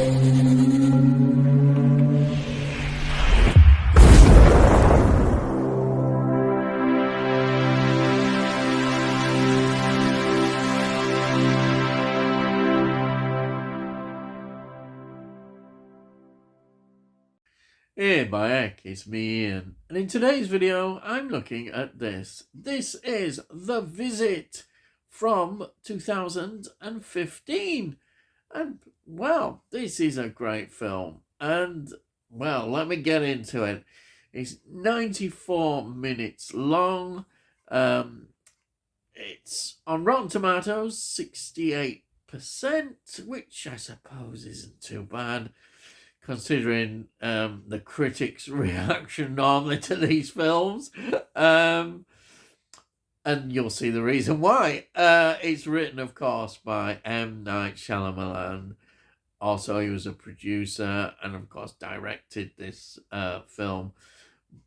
Hey, my heck, it's me, Ian. And in today's video, I'm looking at this. This is The Visit from 2015. And, well, this is a great film. And, well, let me get into it. It's 94 minutes long. It's on Rotten Tomatoes, 68%, which I suppose isn't too bad, considering the critics' reaction normally to these films. And you'll see the reason why. It's written, of course, by M. Night Shyamalan. Also, he was a producer and, of course, directed this film.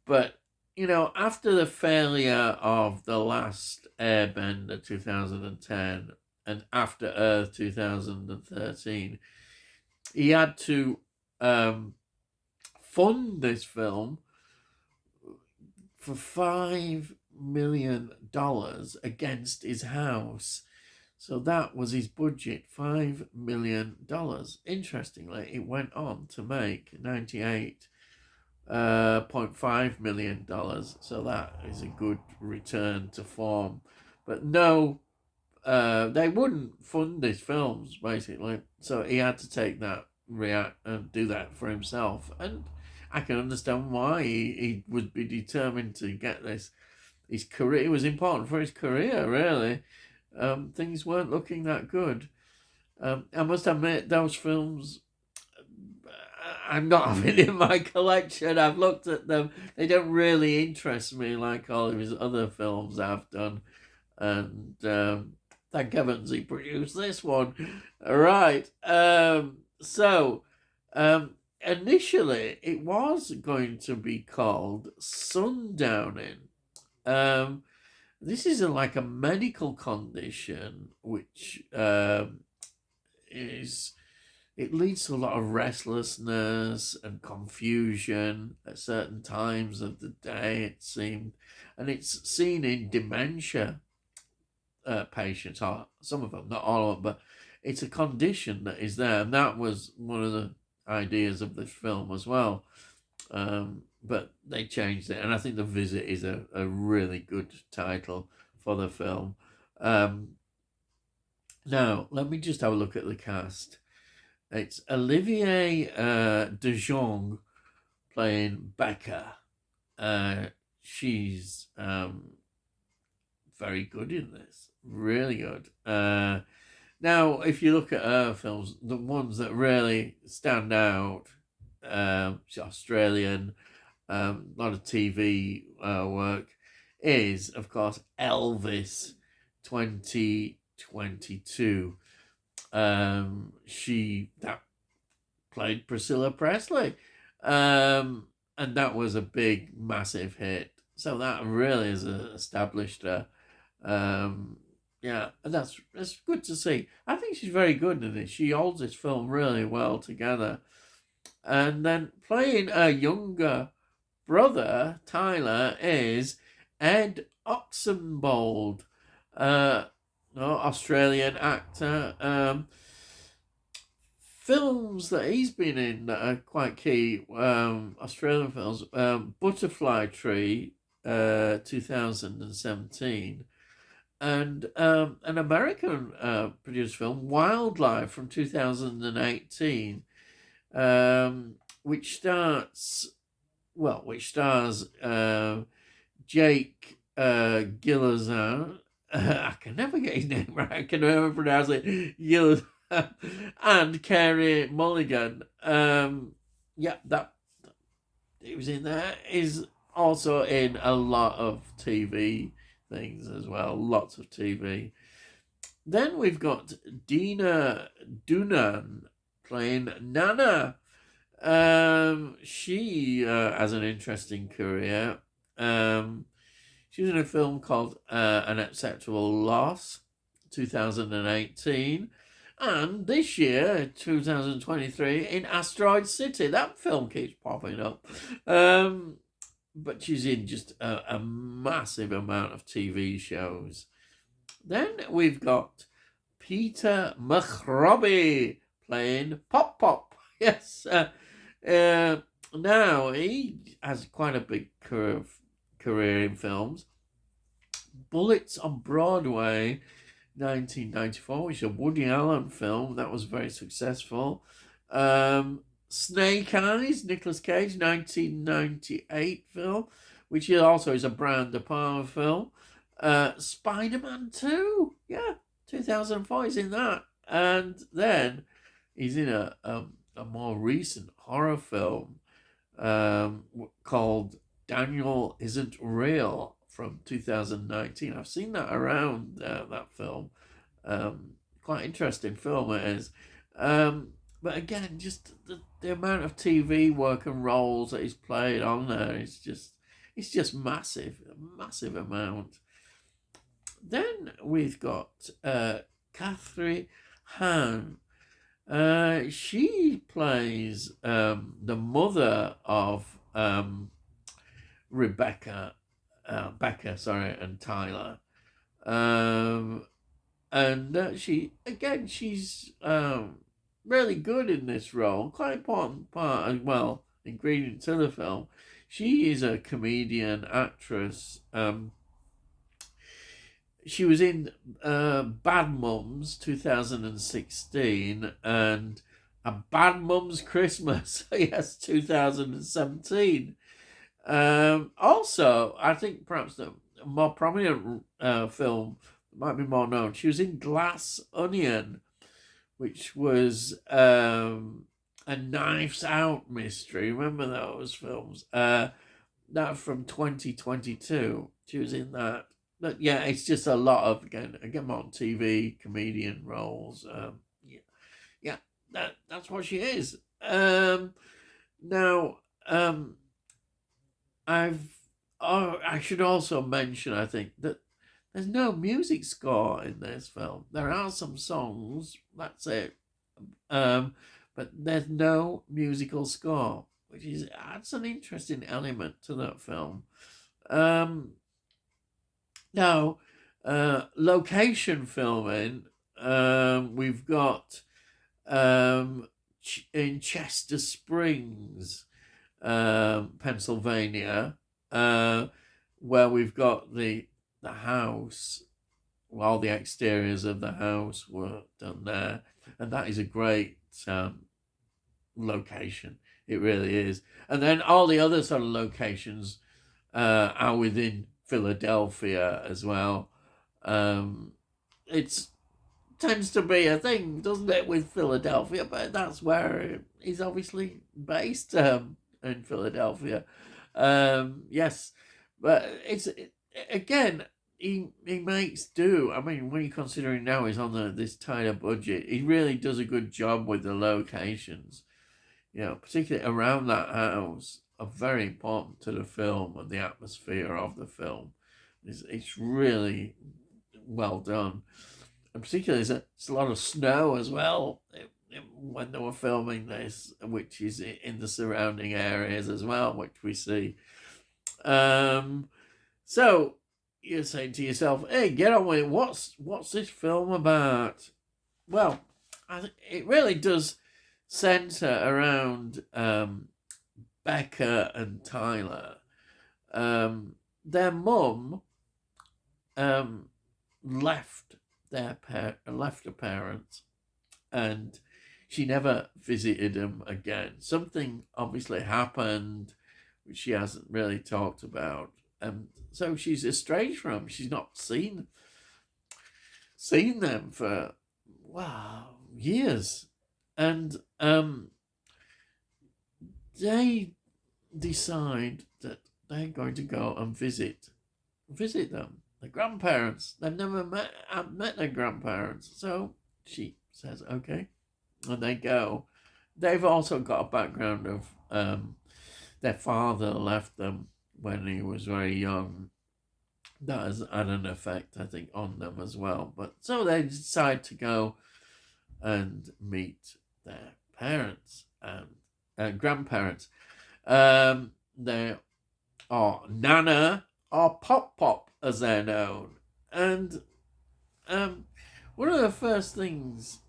But, you know, after the failure of The Last Airbender 2010 and After Earth 2013, he had to fund this film for $5 million against his house. So that was his budget, $5 million. Interestingly, it went on to make $98.5 million. So that is a good return to form. But no, they wouldn't fund his films, basically. So he had to take that react and do that for himself, and I can understand why he would be determined to get this. His career, it was important for his career, really. Things weren't looking that good. I must admit, those films, I'm not having in my collection. I've looked at them. They don't really interest me like all of his other films I've done, and thank heavens he produced this one. All right. So, initially, it was going to be called Sundowning. This is like a medical condition which it leads to a lot of restlessness and confusion at certain times of the day, it seemed. And it's seen in dementia patients, or some of them, not all of them, but it's a condition that is there, and that was one of the ideas of this film as well. But they changed it, and I think The Visit is a really good title for the film. Now, let me just have a look at the cast. It's Olivier de Jong playing Becca. She's very good in this, really good. Now, if you look at her films, the ones that really stand out, she's Australian, a lot of TV work, is, of course, Elvis 2022. She played Priscilla Presley, and that was a big, massive hit. So that really has established her. Yeah, and that's good to see. I think she's very good in this. She holds this film really well together. And then playing a younger brother, Tyler, is Ed Oxenbould, Australian actor. Films that he's been in that are quite key, Australian films, Butterfly Tree, 2017. And an American produced film, Wildlife, from 2018, which stars Jake Gyllenhaal. I can never get his name right. I can never pronounce it. Gyllenhaal, and Carey Mulligan. That he was in there. Is also in a lot of TV things as well, lots of TV. Then we've got Dina Dunan playing Nana. She has an interesting career. She was in a film called An Acceptable Loss, 2018. And this year, 2023, in Asteroid City. That film keeps popping up. But she's in just a massive amount of TV shows. Then we've got Peter McRobbie playing Pop Pop. Yes. Now, he has quite a big career in films. Bullets on Broadway, 1994, which is a Woody Allen film that was very successful. Snake Eyes, Nicolas Cage, 1998 film, which also is a Brian De Palma film. Spider-Man 2, yeah, 2004, he's in that. And then he's in a more recent horror film called Daniel Isn't Real from 2019. I've seen that around, that film. Quite interesting film it is. But again, just the amount of TV work and roles that he's played on there is just massive, a massive amount. Then we've got Catherine Hahn. She plays the mother of Becca, and Tyler. And she's really good in this role. Quite important part as well, ingredient to the film. She is a comedian, actress. She was in Bad Mums 2016 and A Bad Mum's Christmas, yes, 2017. Also, I think perhaps the more prominent film might be more known. She was in Glass Onion, which was a Knives Out mystery. Remember those films? That from 2022. She was in that. But yeah, it's just a lot of again on TV comedian roles. That's what she is. Now, I should also mention, I think, that there's no music score in this film. There are some songs, that's it. But there's no musical score, which adds an interesting element to that film. Now, location filming, we've got in Chester Springs, Pennsylvania, where we've got the house. All the exteriors of the house were done there, and that is a great location. It really is. And then all the other sort of locations are within Philadelphia as well. It tends to be a thing, doesn't it, with Philadelphia? But that's where he's obviously based, in Philadelphia. Yes, but again, he makes do. I mean, when you're considering now he's on this tighter budget, he really does a good job with the locations. Particularly around that house, are very important to the film and the atmosphere of the film. It's really well done. And particularly, it's a lot of snow as well when they were filming this, which is in the surrounding areas as well, which we see. So you're saying to yourself, hey, get on with it. What's this film about? Well, it really does center around Becca and Tyler. Their mum left her parents, and she never visited them again. Something obviously happened, which she hasn't really talked about, and so she's estranged from them. She's not seen them for years, and they decide that they're going to go and visit them. The grandparents. They've never met their grandparents. So she says, okay. And they go. They've also got a background of their father left them when he was very young. That has had an effect, I think, on them as well. But so they decide to go and meet their parents and grandparents. They are Nana or Pop Pop, as they're known. And one of the first things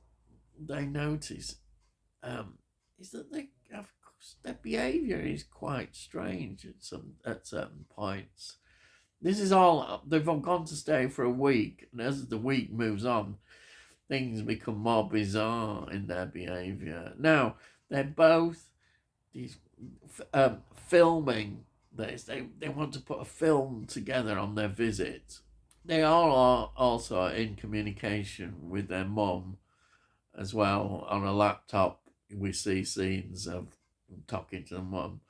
they notice is that their behaviour is quite strange at certain points. This is all, they've gone to stay for a week, and as the week moves on, things become more bizarre in their behaviour. Now, they're both these filming this. They want to put a film together on their visit. They are also in communication with their mum as well. On a laptop, we see scenes of talking to the mum.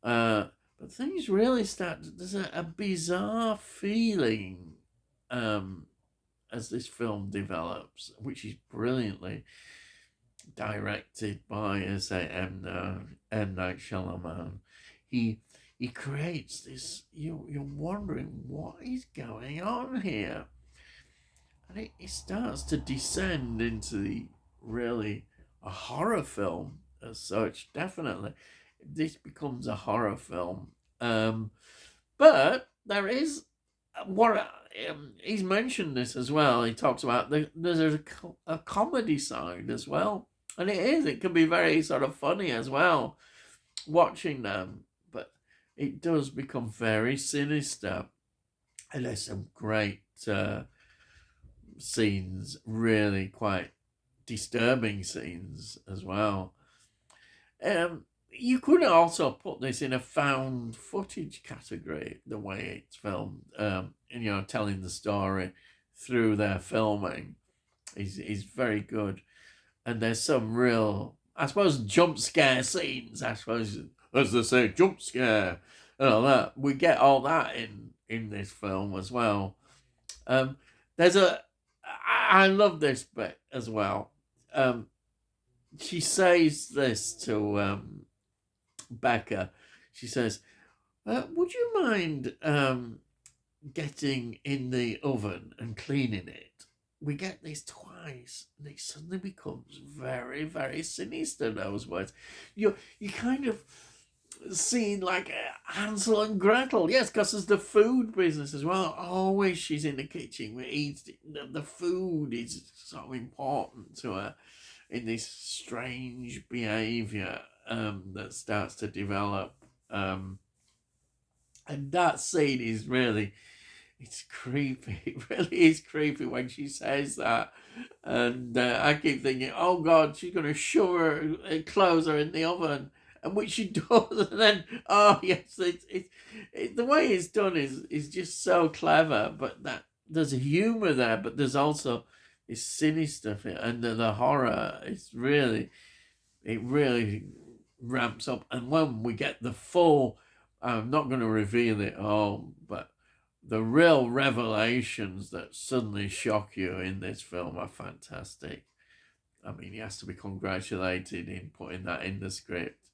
But things really start. There's a bizarre feeling as this film develops, which is brilliantly directed by, as I say, M. Night Shyamalan. He creates this. You're wondering what is going on here, and it starts to descend into really a horror film as such. Definitely, this becomes a horror film. But there is what he's mentioned this as well. He talks about there's a comedy side as well, and it can be very sort of funny as well watching them, but it does become very sinister, and there's some great scenes, really quite disturbing scenes as well. You could also put this in a found footage category, the way it's filmed, and telling the story through their filming is very good. And there's some real, I suppose, jump scare scenes, I suppose, as they say, jump scare, and all that. We get all that in this film as well. I love this bit as well. She says this to Becca. She says, would you mind getting in the oven and cleaning it? We get this twice, and it suddenly becomes very, very sinister, those words. You kind of seen like Hansel and Gretel, yes, because there's the food business as well. Always she's in the kitchen. The food is so important to her in this strange behaviour that starts to develop. And that scene is really, it's creepy. It really is creepy when she says that. And I keep thinking, oh God, she's going to shove her clothes her in the oven. And which she does. And then, oh yes, the way it's done is just so clever. But that there's a humour there, but there's also this sinister thing. And the horror, it really ramps up. And when we get the full, I'm not going to reveal it all, but the real revelations that suddenly shock you in this film are fantastic. I mean, he has to be congratulated in putting that in the script.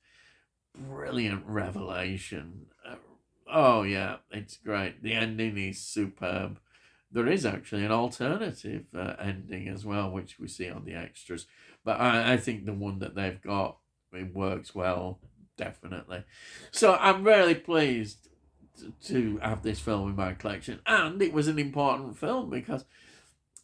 Brilliant revelation. Oh yeah, it's great. The ending is superb. There is actually an alternative ending as well, which we see on the extras. But I think the one that they've got, it works well, definitely. So I'm really pleased to have this film in my collection. And it was an important film because,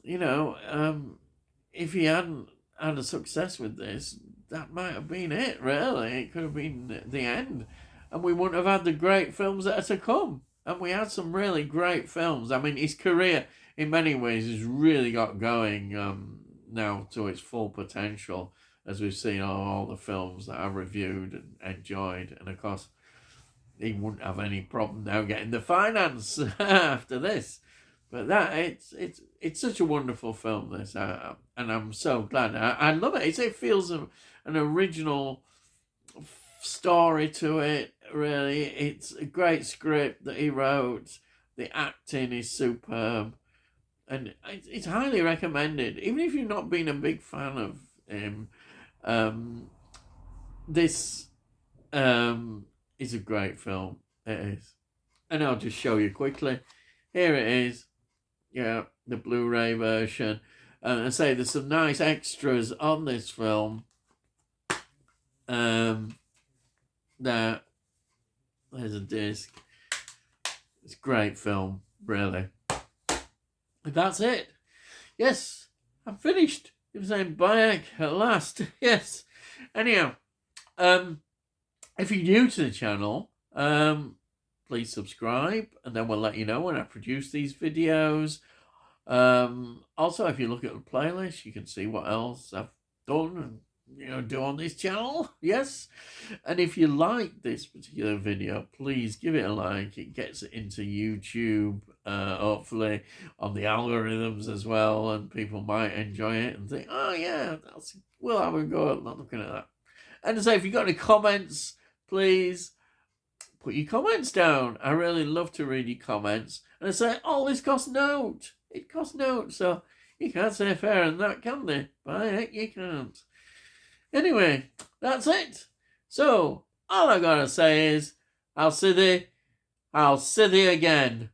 if he hadn't had a success with this, that might have been it, really. It could have been the end. And we wouldn't have had the great films that are to come. And we had some really great films. I mean, his career, in many ways, has really got going now to its full potential, as we've seen all the films that I reviewed and enjoyed. And, of course, he wouldn't have any problem now getting the finance after this. But it's such a wonderful film, this, and I'm so glad. I love it. It feels an original story to it, really. It's a great script that he wrote. The acting is superb, and it's highly recommended. Even if you've not been a big fan of him, this is a great film. It is. And I'll just show you quickly. Here it is. Yeah, the Blu-ray version. I say there's some nice extras on this film. There, there's a disc. It's a great film, really. That's it. Yes, I'm finished. I'm saying bye at last. Yes. Anyhow, if you're new to the channel, please subscribe, and then we'll let you know when I produce these videos. Also, if you look at the playlist, you can see what else I've done and do on this channel. Yes. And if you like this particular video, please give it a like. It gets it into YouTube, hopefully on the algorithms as well, and people might enjoy it and think, oh yeah, we'll have a go at looking at that. And so if you've got any comments, please put your comments down. I really love to read your comments. And I say, oh, this costs note. It costs note, so you can't say fairer than that, can they? By heck, you can't. Anyway, that's it. So, all I gotta say is, I'll see thee again.